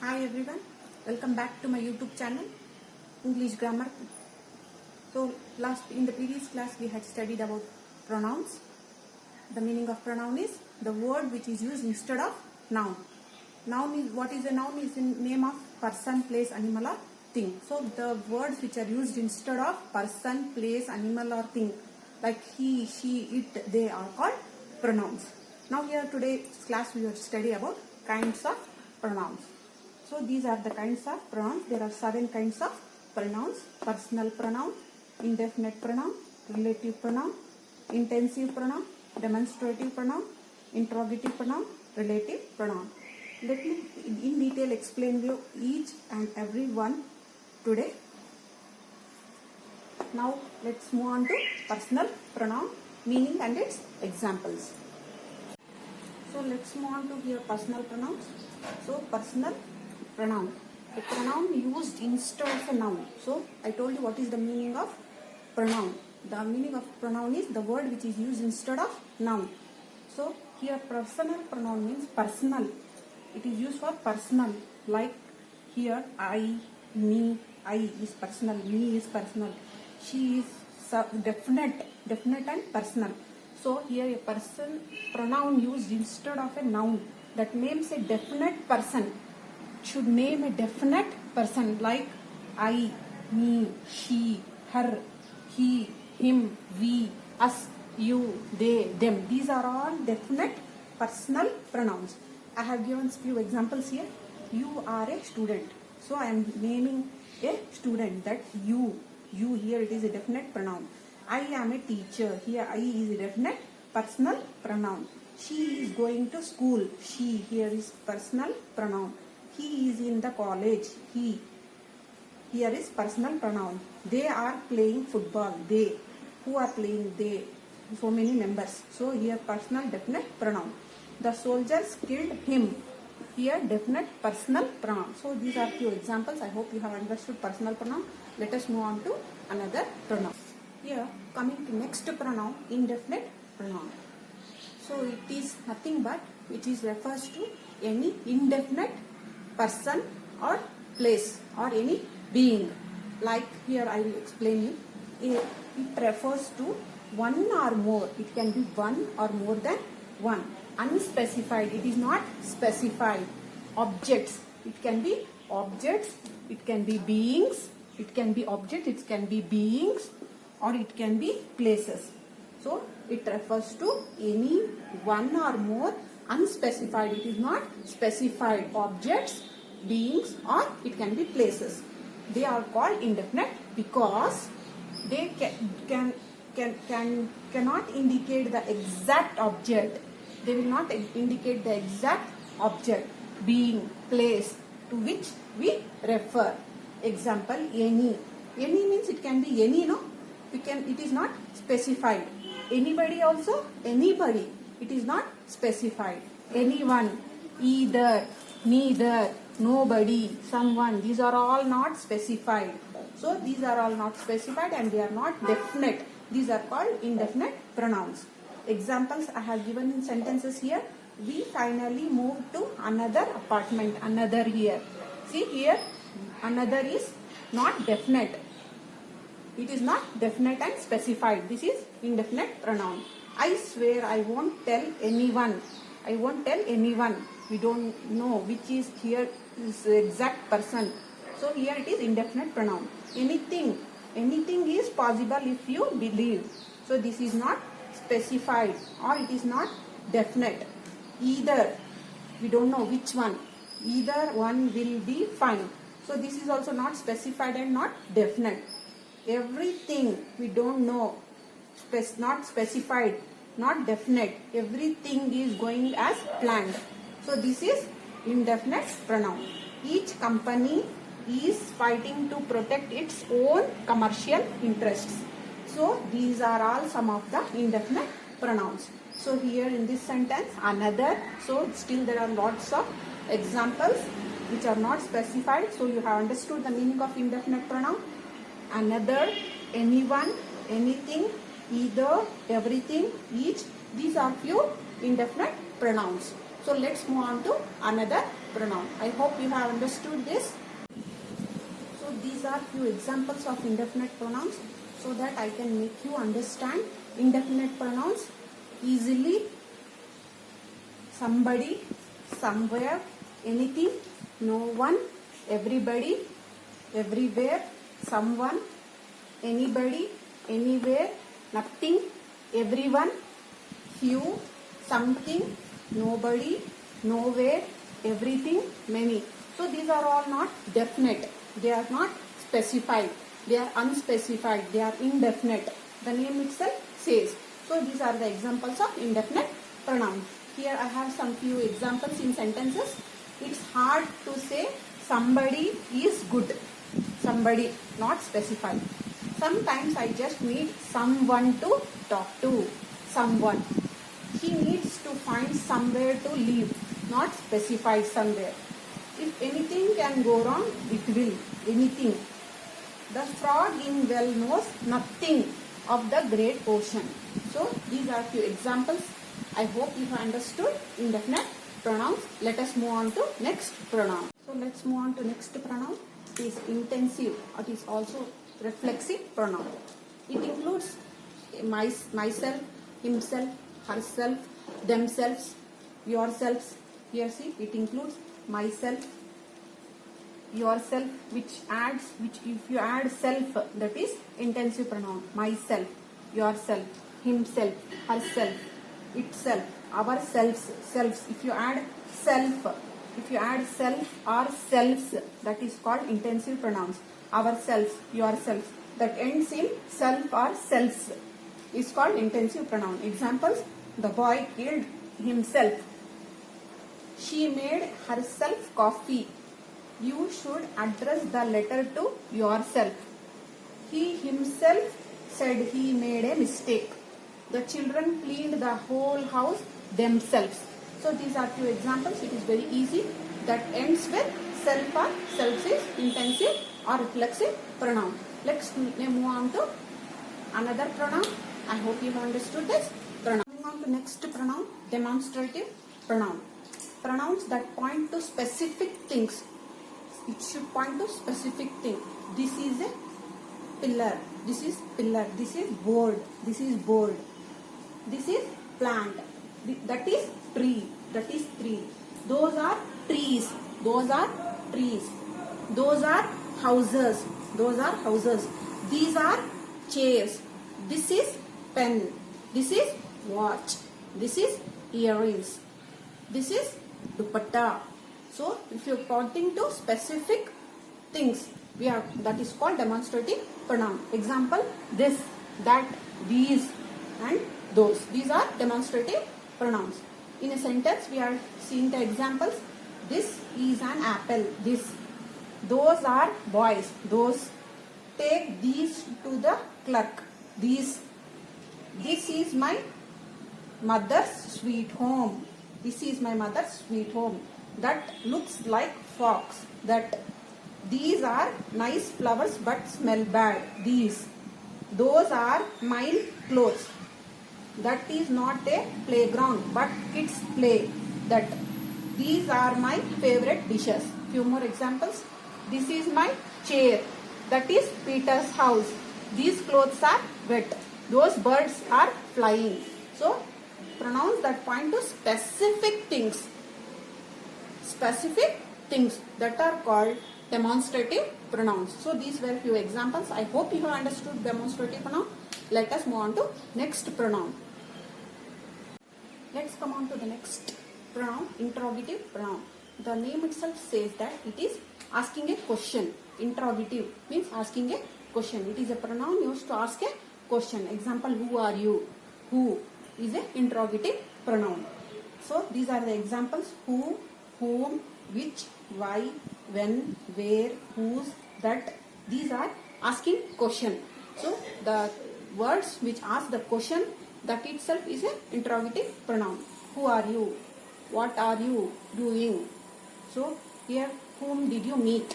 Hi everyone, welcome back to my YouTube channel, English Grammar. So in the previous class we had studied about pronouns. The meaning of pronoun is the word which is used instead of noun. Noun is, what is a noun? Is in name of person, place, animal or thing. So the words which are used instead of person, place, animal or thing, like he, she, it, they are called pronouns. Now here today's class we will study about kinds of pronouns. So these are the kinds of pronouns. There are 7 kinds of pronouns: personal pronoun, indefinite pronoun, relative pronoun, intensive pronoun, demonstrative pronoun, interrogative pronoun, relative pronoun. Let me in detail explain you each and every one today. Now let's move on to personal pronoun, meaning and its examples. So let's move on to here personal pronouns. So personal pronoun, a pronoun used instead of a noun. So I told you what is the meaning of pronoun. The meaning of pronoun is the word which is used instead of noun. So here personal pronoun means personal. It is used for personal, like here I, me. I is personal, me is personal, she is definite and personal. So here a person pronoun used instead of a noun that names a definite person. Should name a definite person like I, me, she, her, he, him, we, us, you, they, them. These are all definite personal pronouns. I have given few examples here. You are a student. So I am naming a student, that you here it is a definite pronoun. I am a teacher. Here I is a definite personal pronoun. She is going to school. She here is personal pronoun. He is in the college. He here is personal pronoun. They are playing football. They, who are playing, they, so many members. So here personal definite pronoun. The soldiers killed him. Here definite personal pronoun. So these are few examples. I hope you have understood personal pronoun. Let us move on to another pronoun. Here coming to next pronoun, indefinite pronoun. So it is nothing but it is refers to any indefinite person or place or any being. Like here I will explain you. It refers to one or more. It can be one or more than one. Unspecified. It is not specified. Objects. It can be objects. It can be beings. It can be objects. It can be beings, or it can be places. So it refers to any one or more unspecified. It is not specified. Objects, beings, or it can be places. They are called indefinite because they cannot indicate the exact object. They will not indicate the exact object, being, place to which we refer. Example, any. Any means it can be any, no? It is not specified. Anybody also, anybody. It is not specified. Anyone, either, neither, nobody, someone. These are all not specified. So these are all not specified and they are not definite. These are called indefinite pronouns. Examples I have given in sentences here. We finally moved to another apartment. Another here. See here, another is not definite. It is not definite and specified. This is indefinite pronoun. I swear I won't tell anyone. I won't tell anyone. We don't know which is here is the exact person. So here it is indefinite pronoun. Anything is possible if you believe. So this is not specified or it is not definite. Either, we don't know which one. Either one will be fine. So this is also not specified and not definite. Everything we don't know, not specified, not definite. Everything is going as planned. So this is indefinite pronoun. Each company is fighting to protect its own commercial interests. So these are all some of the indefinite pronouns. So here in this sentence, another. So still there are lots of examples which are not specified. So you have understood the meaning of indefinite pronoun. Another, anyone, anything, either, everything, each. These are few indefinite pronouns. So let's move on to another pronoun. I hope you have understood this. So these are few examples of indefinite pronouns so that I can make you understand indefinite pronouns easily. Somebody, somewhere, anything, no one, everybody, everywhere, someone, anybody, anywhere, nothing, everyone, few, something, nobody, nowhere, everything, many. So these are all not definite. They are not specified. They are unspecified. They are indefinite. The name itself says. So these are the examples of indefinite pronouns. Here I have some few examples in sentences. It's hard to say somebody is good. Somebody, not specified. Sometimes I just need someone to talk to. Someone. He needs to find somewhere to live, not specified somewhere. If anything can go wrong, it will. Anything. The frog in well knows nothing of the great ocean. So these are few examples. I hope you have understood indefinite pronouns. Let us move on to next pronoun. So let's move on to next pronoun. It is intensive. It is also reflexive pronoun. It includes myself, himself, herself, themselves, yourselves. Here see, it includes myself, yourself, which if you add self, that is intensive pronoun. Myself, yourself, himself, herself, itself, ourselves, selves. If you add self or selves, that is called intensive pronouns. Ourselves, yourselves, that ends in self or selves is called intensive pronoun. Examples: the boy killed himself. She made herself coffee. You should address the letter to yourself. He himself said he made a mistake. The children cleaned the whole house themselves. So these are few examples. It is very easy. That ends with self or selves is intensive or reflexive pronoun. Let's move on to another pronoun. I hope you have understood this pronoun. Moving on to next pronoun, demonstrative pronoun. Pronouns that point to specific things. It should point to specific thing. This is a pillar. This is pillar. This is board. This is board. This is plant. That is tree. That is tree. Those are trees. Those are trees. Those are houses. Those are houses. These are chairs. This is pen. This is watch. This is earrings. This is dupatta. So if you are pointing to specific things, that is called demonstrative pronoun. Example: this, that, these, and those. These are demonstrative pronouns. In a sentence, we are seeing the examples. This is an apple. This. Those are boys. Those. Take these to the clerk. These. This is my mother's sweet home. This is my mother's sweet home. That looks like fox. That. These are nice flowers but smell bad. These. Those are my clothes. That is not a playground but kids play. That. These are my favorite dishes. Few more examples. This is my chair. That is Peter's house. These clothes are wet. Those birds are flying. So pronouns that point to specific things. Specific things that are called demonstrative pronouns. So these were few examples. I hope you have understood demonstrative pronoun. Let us move on to next pronoun. Let's come on to the next pronoun, interrogative pronoun. The name itself says that it is asking a question. Interrogative means asking a question. It is a pronoun used to ask a question. Example: who are you? Who is a interrogative pronoun. So these are the examples: who, whom, which, why, when, where, whose, that. These are asking question. So the words which ask the question, that itself is an interrogative pronoun. Who are you? What are you doing? So here, whom did you meet?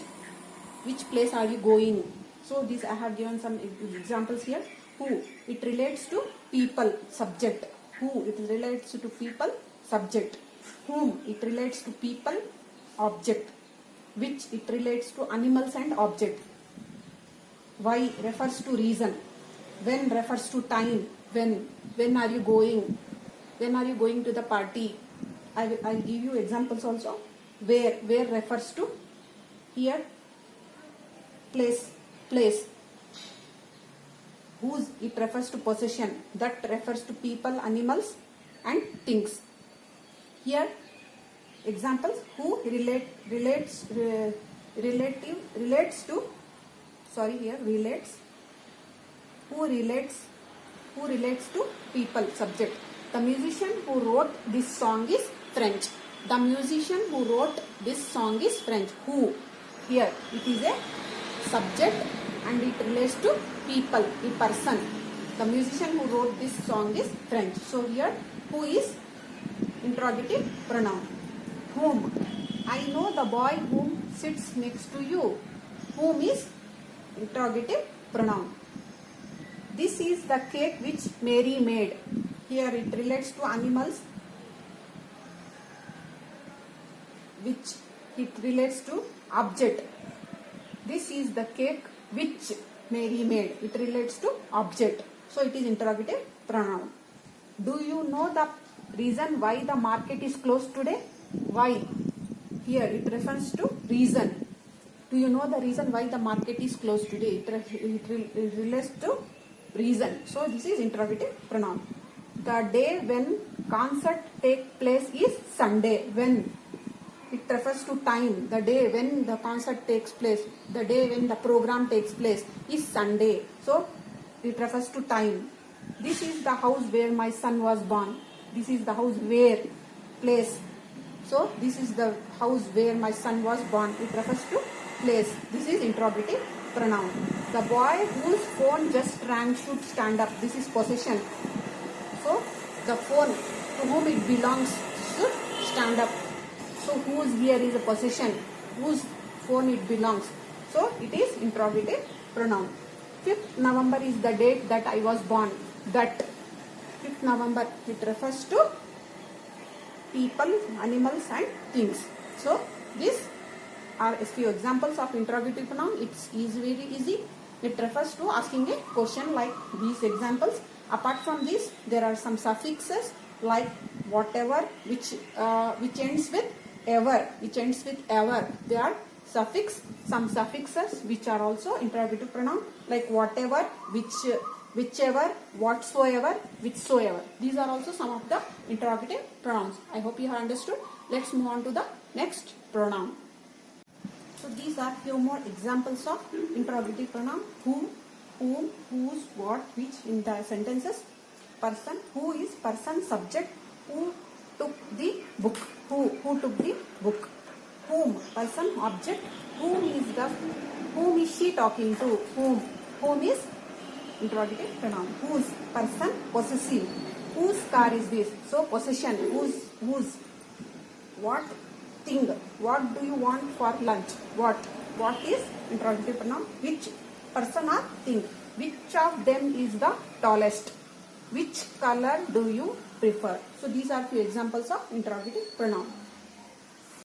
Which place are you going? So these I have given some examples here. Who, it relates to people, subject. Who, it relates to people, subject. Whom, it relates to people, object. Which it relates to animals and object. Why refers to reason. When refers to time. When are you going? When are you going to the party? I'll give you examples also. Where refers to here place. Whose it refers to possession. That refers to people, animals and things. Here examples who relates to who relates to people subject. The musician who wrote this song is French. The musician who wrote this song is French. Who here it is a subject and it relates to people, a person. The musician who wrote this song is French. So here who is interrogative pronoun. Whom. I know the boy whom sits next to you. Whom is interrogative pronoun. This is the cake which Mary made. Here it relates to animals, which it relates to object. This is the cake which Mary made. It relates to object. So it is interrogative pronoun. Do you know the reason why the market is closed today? Why? Here it refers to reason. Do you know the reason why the market is closed today? It relates to reason. So this is interrogative pronoun. The day when concert takes place is Sunday. When? It refers to time. The day when the concert takes place, the day when the program takes place is Sunday. So it refers to time. This is the house where my son was born. This is the house where place. So this is the house where my son was born. It refers to place. This is interrogative pronoun. The boy whose phone just rang should stand up. This is possession. So the phone to whom it belongs should stand up. So whose here is a possession. Whose phone it belongs. So it is interrogative pronoun. 5th November is the date that I was born. That 5th November it refers to people, animals and things. So these are a few examples of interrogative pronoun. It's very easy. It refers to asking a question like these examples. Apart from this, there are some suffixes like whatever which ends with ever. They are suffix. Some suffixes which are also interrogative pronoun like whatever, whichever, whatsoever, whichsoever. These are also some of the interrogative pronouns. I hope you have understood. Let's move on to the next pronoun. So these are few more examples of interrogative pronoun. Who, whom, whose, what, which in the sentences. Person, who is person, subject, who took the book. Who took the book. Whom, person, object. Whom is she talking to? Whom is interrogative pronoun. Whose, person, possessive. Whose car is this? So possession. Whose. What, thing. What do you want for lunch? What is interrogative pronoun. Which person or thing. Which of them is the tallest? Which color do you prefer? So these are few examples of interrogative pronoun.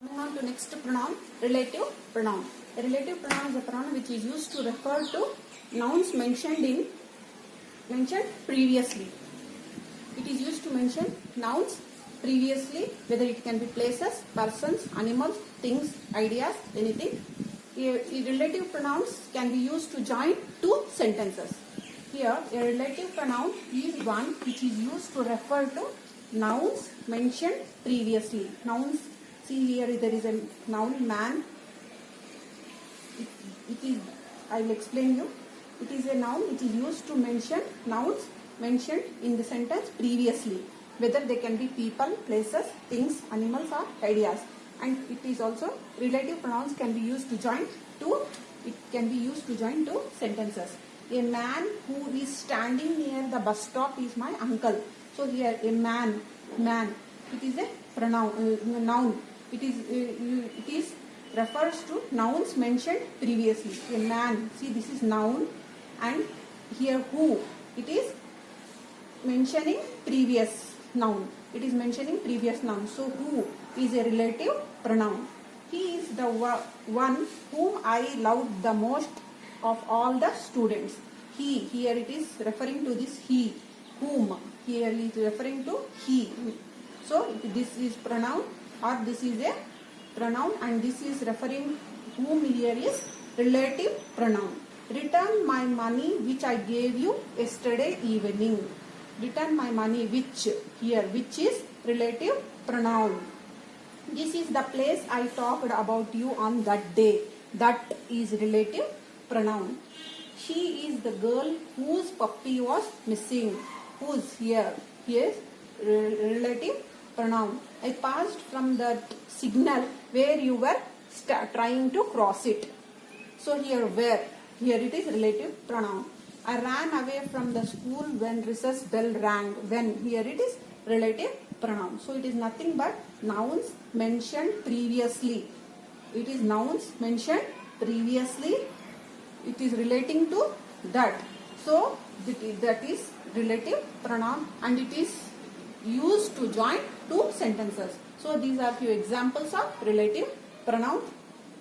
Moving on to next pronoun, relative pronoun. A relative pronoun is a pronoun which is used to refer to nouns mentioned previously. It is used to mention nouns previously, whether it can be places, persons, animals, things, ideas, anything. Relative pronouns can be used to join two sentences. Here, a relative pronoun is one which is used to refer to nouns mentioned previously. Nouns, see here there is a noun man. I will explain you. It is a noun which is used to mention nouns mentioned in the sentence previously. Whether they can be people, places, things, animals or ideas. And it is also, relative pronouns can be used to join two sentences. A man who is standing near the bus stop is my uncle. So here a man, it is a pronoun, noun. It is refers to nouns mentioned previously. A man, see this is noun, and here who, it is mentioning previous noun. So who is a relative pronoun. He is the one whom I loved the most of all the students. He, here it is referring to this he, whom, here it is referring to he. So this is pronoun or this is a pronoun, and this is referring whom here is relative pronoun. Return my money which I gave you yesterday evening. Return my money which, here which is relative pronoun. This is the place I talked about you on that day. That is relative pronoun. She is the girl whose puppy was missing. Whose, here is relative pronoun. I passed from that signal where you were trying to cross it. So here where, here it is relative pronoun. I ran away from the school when recess bell rang. When, here it is relative pronoun. So it is nothing but nouns mentioned previously. It is nouns mentioned previously. It is relating to that. So that is relative pronoun, and it is used to join two sentences. So these are few examples of relative pronoun.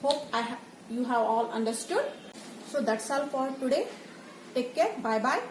Hope you have all understood. So that's all for today. Take care. Bye bye.